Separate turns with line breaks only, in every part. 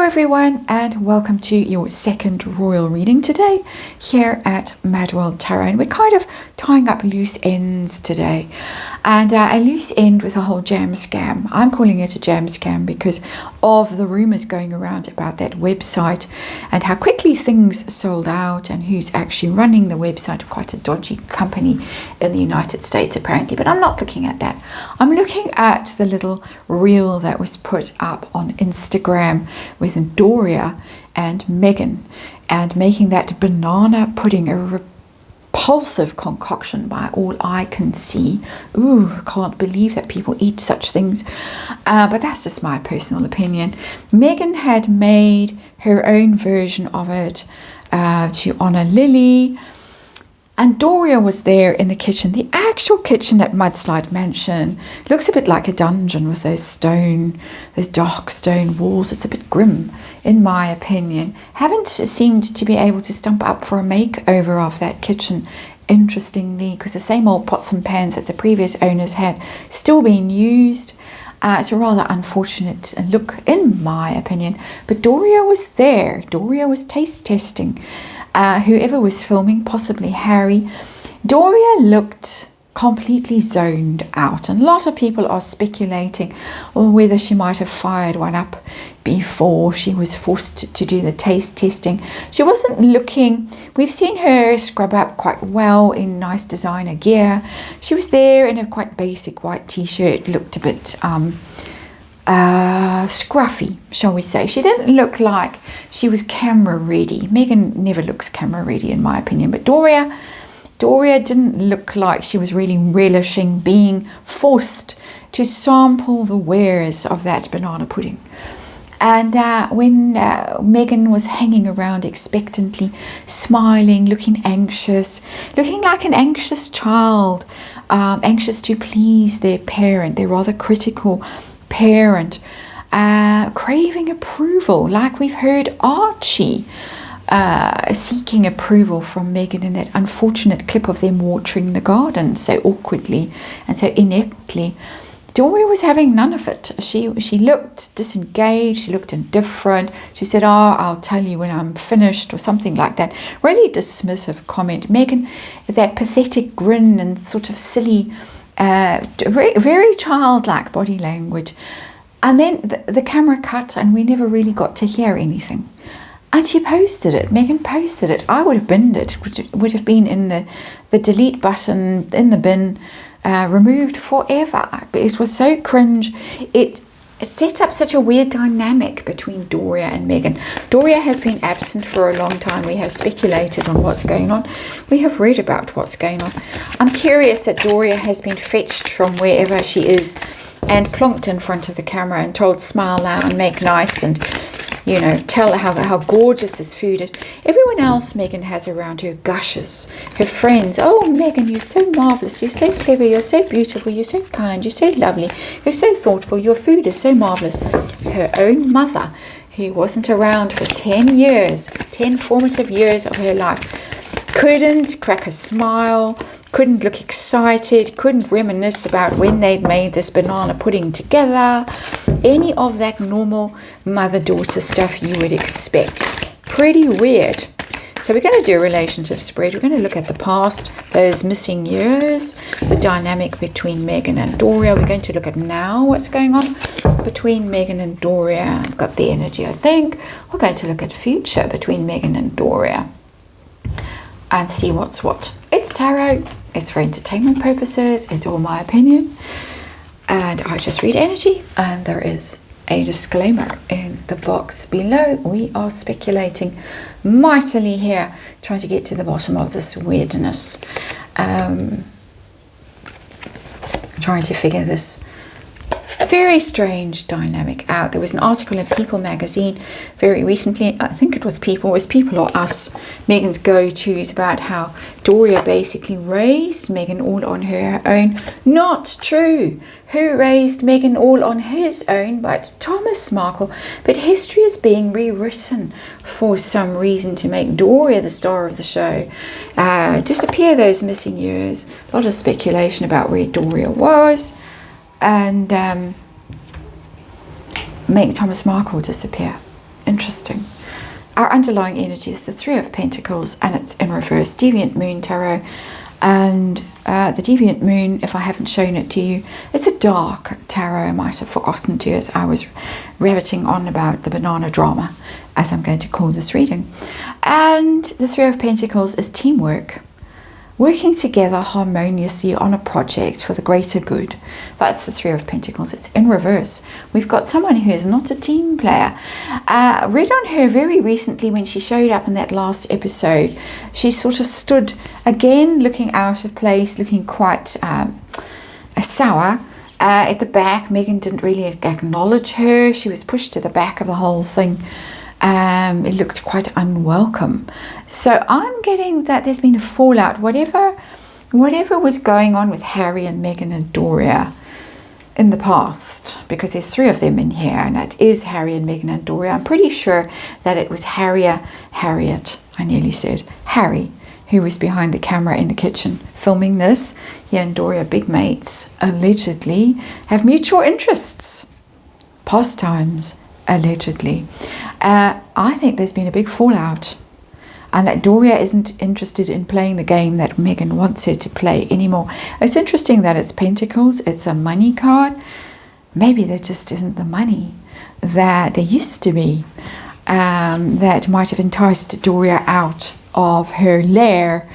Hello everyone, and welcome to your second royal reading today here at MadWorldTarot. And we're kind of tying up loose ends today, and a loose end with a whole jam scam. I'm calling it a jam scam because of the rumors going around about that website and how quickly things sold out and who's actually running the website. Quite a dodgy company in the United States apparently, but I'm not looking at that. I'm looking at the little reel that was put up on Instagram with Doria and Megan, and making that banana pudding a repulsive concoction by all I can see. Ooh, I can't believe that people eat such things, but that's just my personal opinion. Megan had made her own version of it to honor Lily, and Doria was there in the kitchen. The actual kitchen at Mudslide Mansion looks a bit like a dungeon with those dark stone walls. It's a bit grim, in my opinion. Haven't seemed to be able to stump up for a makeover of that kitchen, interestingly, because the same old pots and pans that the previous owners had still being used. It's a rather unfortunate look, in my opinion. But Doria was there. Doria was taste testing. Whoever was filming, possibly Harry. Doria looked completely zoned out, and a lot of people are speculating on whether she might have fired one up before she was forced to do the taste testing. She wasn't looking, we've seen her scrub up quite well in nice designer gear. She was there in a quite basic white t-shirt, looked a bit scruffy, shall we say. She didn't look like she was camera ready. Megan never looks camera ready, in my opinion, but Doria didn't look like she was really relishing being forced to sample the wares of that banana pudding. And when Megan was hanging around expectantly, smiling, looking anxious, looking like an anxious child, anxious to please their parent, their rather critical parent, craving approval, like we've heard Archie seeking approval from Megan in that unfortunate clip of them watering the garden so awkwardly and so ineptly. Doria was having none of it. She looked disengaged, she looked indifferent. She said, I'll tell you when I'm finished, or something like that. Really dismissive comment. Megan, that pathetic grin and sort of silly, very, very childlike body language. And then the camera cut and we never really got to hear anything. And she posted it. Megan posted it. I would have binned it. Would have been in the delete button, in the bin, removed forever. It was so cringe. It set up such a weird dynamic between Doria and Megan. Doria has been absent for a long time. We have speculated on what's going on. We have read about what's going on. I'm curious that Doria has been fetched from wherever she is and plonked in front of the camera and told smile now and make nice and, you know, tell how gorgeous this food is. Everyone else Megan has around her gushes. Her friends, oh Megan, you're so marvelous, you're so clever, you're so beautiful, you're so kind, you're so lovely, you're so thoughtful, your food is so marvelous. Her own mother, who wasn't around for 10 years, 10 formative years of her life, couldn't crack a smile, couldn't look excited, couldn't reminisce about when they'd made this banana pudding together. Any of that normal mother-daughter stuff you would expect. Pretty weird. So we're going to do a relationship spread. We're going to look at the past, those missing years, the dynamic between Megan and Doria. We're going to look at now, what's going on between Megan and Doria. I've got the energy, I think. We're going to look at future between Megan and Doria and see what's what. It's tarot. It's for entertainment purposes. It's all my opinion. And I just read energy, and there is a disclaimer in the box below. We are speculating mightily here, trying to get to the bottom of this weirdness. Trying to figure this very strange dynamic out. There was an article in People magazine very recently, I think it was People or Us, Megan's go-tos, about how Doria basically raised Megan all on her own. Not true. Who raised Megan all on his own but Thomas Markle? But history is being rewritten for some reason to make Doria the star of the show. Disappear those missing years. A lot of speculation about where Doria was. And make Thomas Markle disappear. Interesting. Our underlying energy is the Three of Pentacles, and it's in reverse. Deviant Moon Tarot. And the Deviant Moon, if I haven't shown it to you, it's a dark tarot. I might have forgotten to as I was rabbiting on about the Bananadrama, as I'm going to call this reading. And the Three of Pentacles is teamwork. Working together harmoniously on a project for the greater good. That's the Three of Pentacles. It's in reverse. We've got someone who is not a team player. Read on her very recently when she showed up in that last episode. She sort of stood again looking out of place, looking quite sour. At the back, Megan didn't really acknowledge her. She was pushed to the back of the whole thing. It looked quite unwelcome. So I'm getting that there's been a fallout. Whatever was going on with Harry and Megan and Doria in the past, because there's three of them in here, and it is Harry and Megan and Doria. I'm pretty sure that it was Harriet, I nearly said, Harry, who was behind the camera in the kitchen filming this. He and Doria, big mates, allegedly have mutual interests. Pastimes. Allegedly. I think there's been a big fallout, and that Doria isn't interested in playing the game that Megan wants her to play anymore. It's interesting that it's Pentacles, it's a money card. Maybe there just isn't the money that there used to be, that might have enticed Doria out of her lair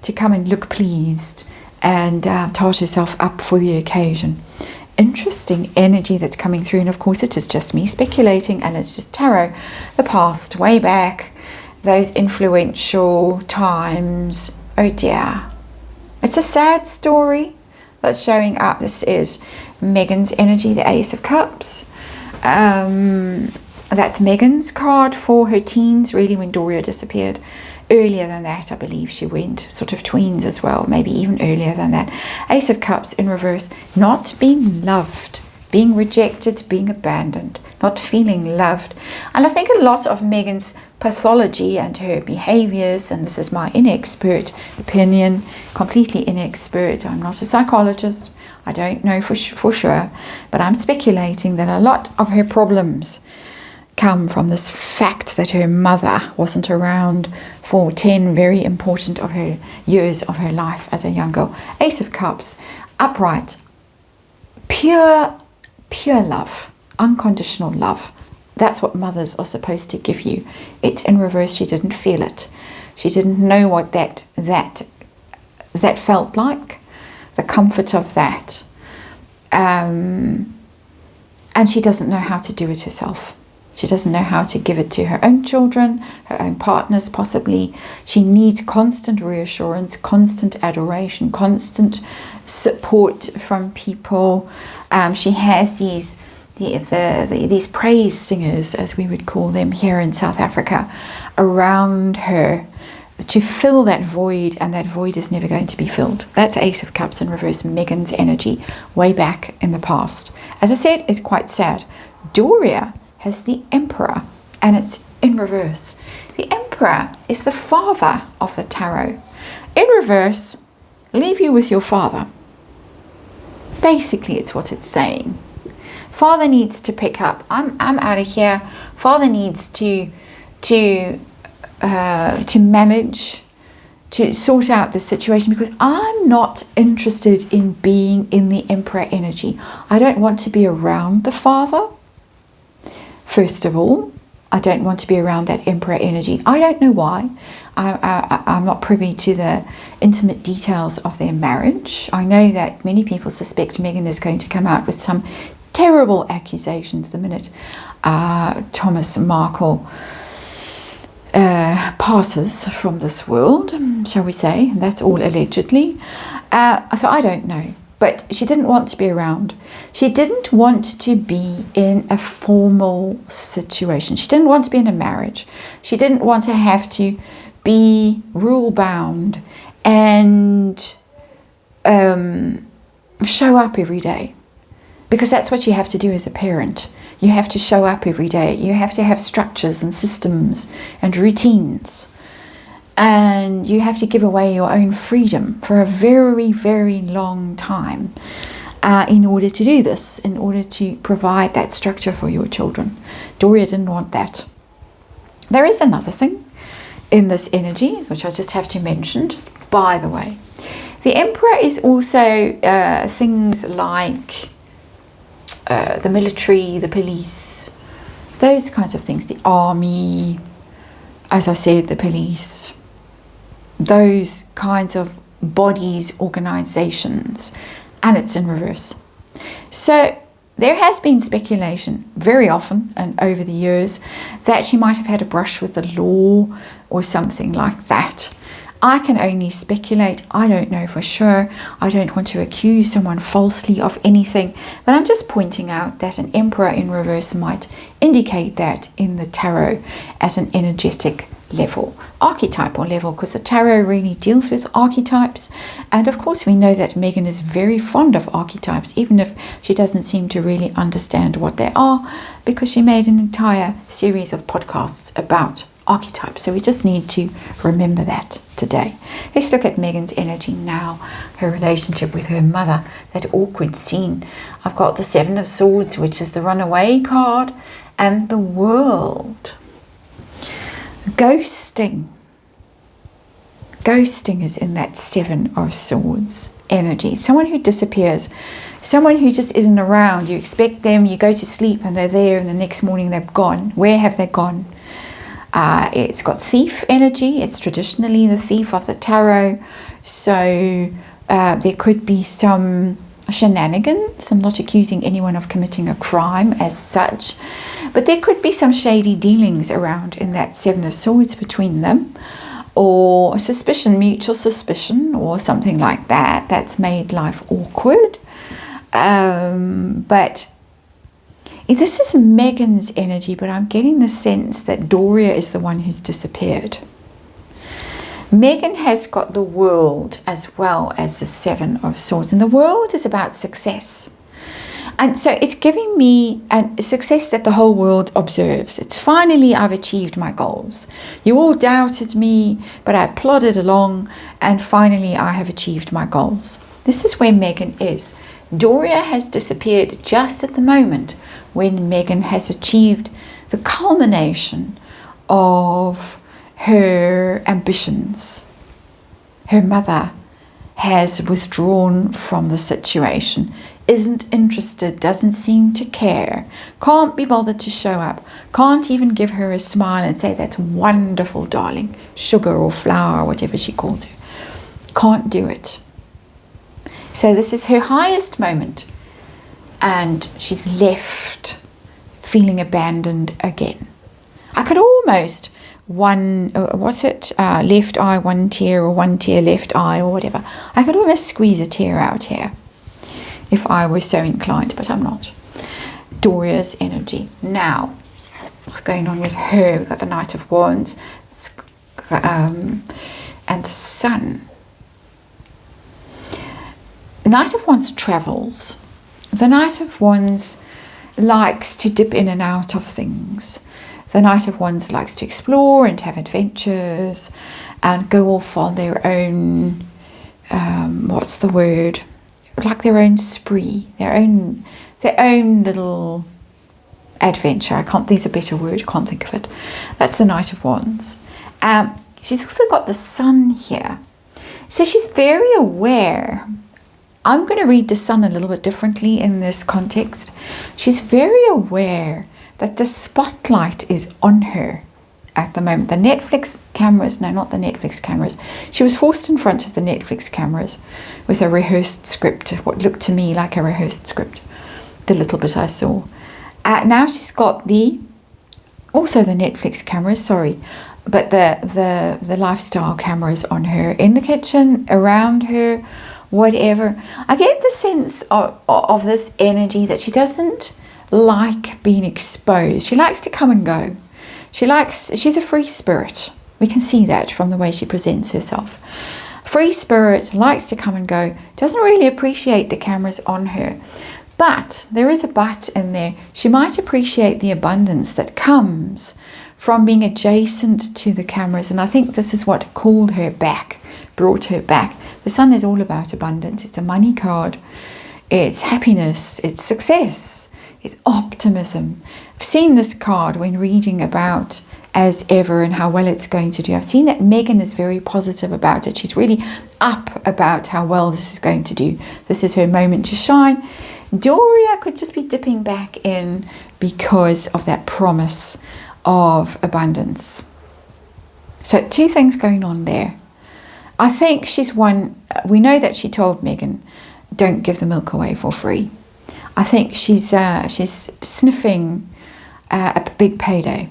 to come and look pleased and tart herself up for the occasion. Interesting energy that's coming through, and of course it is just me speculating, and it's just tarot, the past, way back, those influential times. Oh dear, it's a sad story that's showing up. This is Megan's energy, the Ace of Cups. That's Megan's card for her teens, really, when Doria disappeared. Earlier than that, I believe she went, sort of tweens as well, maybe even earlier than that. Ace of Cups in reverse, not being loved, being rejected, being abandoned, not feeling loved. And I think a lot of Megan's pathology and her behaviors, and this is my inexpert opinion, completely inexpert, I'm not a psychologist, I don't know for sure, but I'm speculating that a lot of her problems come from this fact that her mother wasn't around for 10 very important of her years of her life as a young girl. Ace of Cups, upright, pure love, unconditional love. That's what mothers are supposed to give you. It's in reverse. She didn't feel it. She didn't know what that felt like, the comfort of that. And she doesn't know how to do it herself. She doesn't know how to give it to her own children, her own partners possibly. She needs constant reassurance, constant adoration, constant support from people. She has these praise singers, as we would call them here in South Africa, around her to fill that void, and that void is never going to be filled. That's Ace of Cups in reverse, Megan's energy way back in the past. As I said, it's quite sad. Doria has the Emperor, and it's in reverse. The Emperor is the father of the tarot. In reverse, leave you with your father. Basically, it's what it's saying. Father needs to pick up. I'm out of here. Father needs to manage, to sort out the situation, because I'm not interested in being in the Emperor energy. I don't want to be around the father. First of all, I don't want to be around that Emperor energy. I don't know why. I'm not privy to the intimate details of their marriage. I know that many people suspect Megan is going to come out with some terrible accusations the minute Thomas Markle passes from this world, shall we say. And that's all allegedly. So I don't know. But she didn't want to be around. She didn't want to be in a formal situation. She didn't want to be in a marriage. She didn't want to have to be rule-bound and show up every day. Because that's what you have to do as a parent. You have to show up every day. You have to have structures and systems and routines. And you have to give away your own freedom for a very, very long time in order to do this, in order to provide that structure for your children. Doria didn't want that. There is another thing in this energy, which I just have to mention, just by the way. The Emperor is also things like the military, the police, those kinds of things, the army, as I said, the police, those kinds of bodies, organizations, and it's in reverse. So there has been speculation very often and over the years that she might have had a brush with the law or something like that. I can only speculate. I don't know for sure. I don't want to accuse someone falsely of anything, but I'm just pointing out that an Emperor in reverse might indicate that in the tarot at an energetic level, archetypal level, because the tarot really deals with archetypes. And of course we know that Megan is very fond of archetypes, even if she doesn't seem to really understand what they are, because she made an entire series of podcasts about archetypes. So we just need to remember that today. Let's look at Megan's energy now, her relationship with her mother, that awkward scene. I've got the Seven of Swords, which is the runaway card, and the World. Ghosting is in that Seven of Swords energy. Someone who disappears, someone who just isn't around. You expect them, you go to sleep and they're there, and the next morning they're gone. Where have they gone? It's got thief energy. It's traditionally the thief of the tarot. So there could be some shenanigans. I'm not accusing anyone of committing a crime as such, but there could be some shady dealings around in that Seven of Swords between them, or suspicion, mutual suspicion, or something like that. That's made life awkward. But this is Megan's energy, but I'm getting the sense that Doria is the one who's disappeared. Megan has got the World as well as the Seven of Swords, and the World is about success. And so it's giving me a success that the whole world observes. It's finally, I've achieved my goals. You all doubted me, but I plodded along, and finally I have achieved my goals. This is where Megan is. Doria has disappeared just at the moment when Megan has achieved the culmination of her ambitions. Her mother has withdrawn from the situation, isn't interested, doesn't seem to care, can't be bothered to show up, can't even give her a smile and say, "That's wonderful, darling," sugar or flour, whatever she calls her. Can't do it. So this is her highest moment, and she's left feeling abandoned again. I could almost left eye, one tear, or one tear, left eye, or whatever. I could almost squeeze a tear out here if I were so inclined, but I'm not. Doria's energy. Now, what's going on with her? We've got the Knight of Wands and the Sun. The Knight of Wands travels. The Knight of Wands likes to dip in and out of things. The Knight of Wands likes to explore and have adventures and go off on their own, like their own spree, their own little adventure. There's a better word, can't think of it. That's the Knight of Wands. She's also got the Sun here. So she's very aware. I'm going to read the Sun a little bit differently in this context. She's very aware that the spotlight is on her at the moment. The Netflix cameras, no, not the Netflix cameras. She was forced in front of the Netflix cameras with a rehearsed script, what looked to me like a rehearsed script, the little bit I saw. Now she's got also the Netflix cameras, but the lifestyle cameras on her, in the kitchen, around her, whatever. I get the sense of this energy that she doesn't like being exposed. She likes to come and go. She's a free spirit. We can see that from the way she presents herself. Free spirit, likes to come and go, doesn't really appreciate the cameras on her. But there is a but in there. She might appreciate the abundance that comes from being adjacent to the cameras. And I think this is what called her back, brought her back. The Sun is all about abundance. It's a money card. It's happiness. It's success. It's optimism. I've seen this card when reading about as ever and how well it's going to do. I've seen that Megan is very positive about it. She's really up about how well this is going to do. This is her moment to shine. Doria could just be dipping back in because of that promise of abundance. So 2 things going on there. I think she's one, we know that she told Megan, don't give the milk away for free. I think she's sniffing a big payday.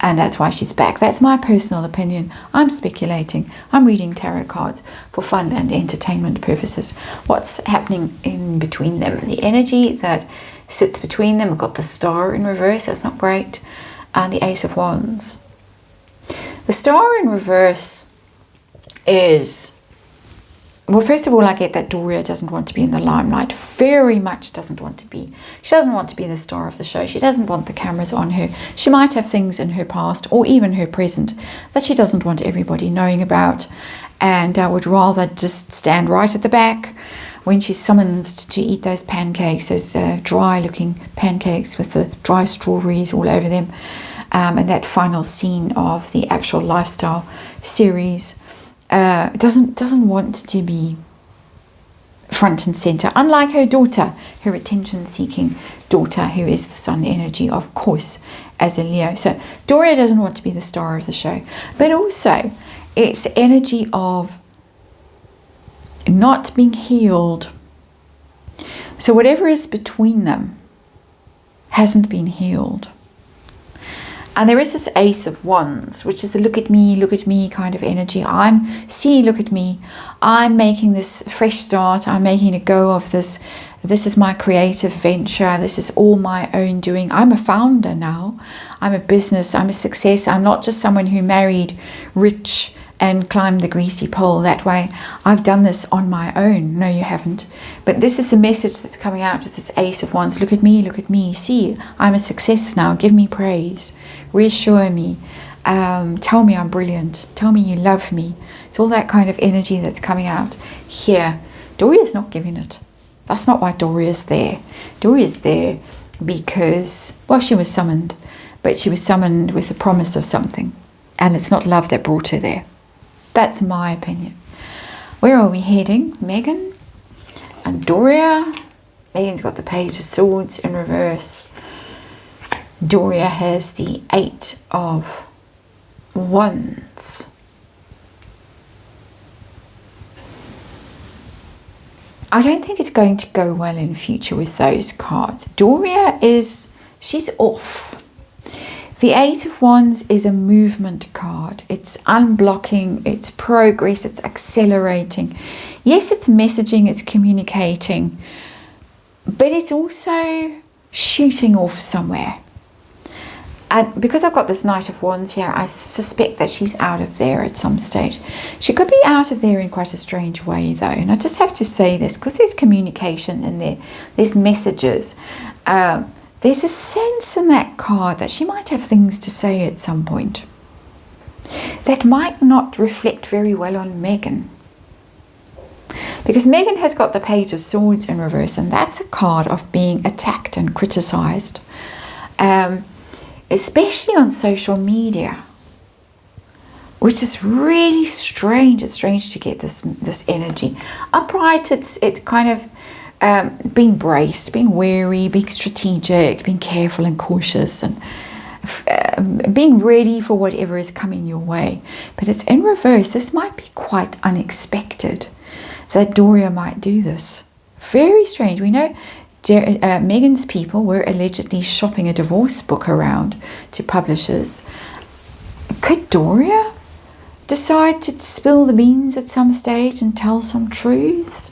And that's why she's back. That's my personal opinion. I'm speculating. I'm reading tarot cards for fun and entertainment purposes. What's happening in between them? The energy that sits between them. We've got the Star in reverse. That's not great. And the Ace of Wands. The Star in reverse is... Well, first of all, I get that Doria doesn't want to be in the limelight. Very much doesn't want to be. She doesn't want to be the star of the show. She doesn't want the cameras on her. She might have things in her past or even her present that she doesn't want everybody knowing about. And I would rather just stand right at the back when she's summoned to eat those pancakes, those dry-looking pancakes with the dry strawberries all over them. And that final scene of the actual lifestyle series. Doesn't want to be front and center, unlike her daughter, her attention-seeking daughter, who is the sun energy, of course, as a Leo. So Doria doesn't want to be the star of the show, but also it's the energy of not being healed. So whatever is between them hasn't been healed. And there is this Ace of Wands, which is the look at me kind of energy. Look at me. I'm making this fresh start. I'm making a go of this. This is my creative venture. This is all my own doing. I'm a founder now. I'm a business. I'm a success. I'm not just someone who married rich and climbed the greasy pole that way. I've done this on my own. No, you haven't. But this is the message that's coming out with this Ace of Wands. Look at me. See, I'm a success now. Give me praise. Reassure me. Tell me I'm brilliant. Tell me you love me. It's all that kind of energy that's coming out here. Doria's not giving it. That's not why Doria's there. Doria's there because, well, she was summoned. But she was summoned with the promise of something. And it's not love that brought her there. That's my opinion. Where are we heading? Megan and Doria. Megan's got the Page of Swords in reverse. Doria has the 8 of Wands. I don't think it's going to go well in future with those cards. Doria she's off. The 8 of Wands is a movement card. It's unblocking, it's progress, it's accelerating. Yes, it's messaging, it's communicating, but it's also shooting off somewhere. And because I've got this Knight of Wands here, I suspect that she's out of there at some stage. She could be out of there in quite a strange way, though. And I just have to say this, because there's communication in there, there's messages. There's a sense in that card that she might have things to say at some point that might not reflect very well on Megan. Because Megan has got the Page of Swords in reverse, and that's a card of being attacked and criticized, especially on social media, which is really strange. It's strange to get this energy. Upright, it's kind of being braced, being wary, being strategic, being careful and cautious, and being ready for whatever is coming your way. But it's in reverse. This might be quite unexpected that Doria might do this. Very strange. We know Megan's people were allegedly shopping a divorce book around to publishers. Could Doria decide to spill the beans at some stage and tell some truths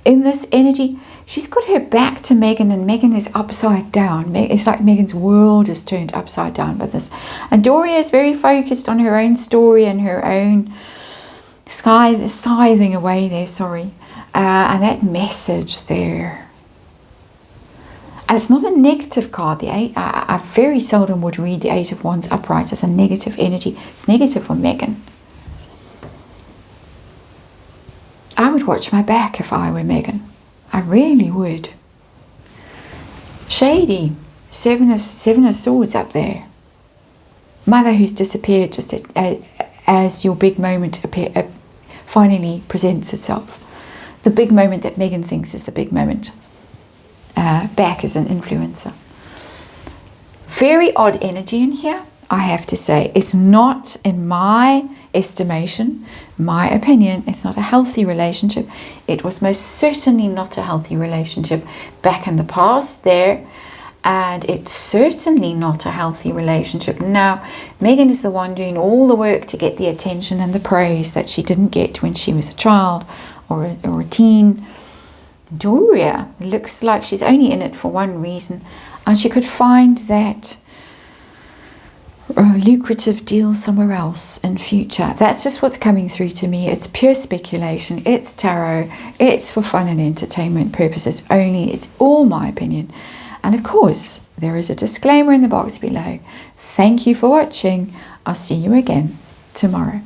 in this energy? She's got her back to Megan, and Megan is upside down. It's like Megan's world is turned upside down by this. And Doria is very focused on her own story and her own scything away there, and that message there. And it's not a negative card. The 8, I very seldom would read the 8 of Wands upright as a negative energy. It's negative for Megan. I would watch my back if I were Megan. I really would. Shady. 7 of Swords up there. mother who's disappeared just as your big moment finally presents itself. The big moment that Megan thinks is the big moment. Back as an influencer. Very odd energy in here, I have to say. It's not, in my estimation, my opinion, it's not a healthy relationship. It was most certainly not a healthy relationship back in the past there. And it's certainly not a healthy relationship now. Megan is the one doing all the work to get the attention and the praise that she didn't get when she was a child or a teen. Doria looks like she's only in it for one reason, and she could find that lucrative deal somewhere else in future. That's just what's coming through to me. It's pure speculation. It's tarot. It's for fun and entertainment purposes only. It's all my opinion. And of course, there is a disclaimer in the box below. Thank you for watching. I'll see you again tomorrow.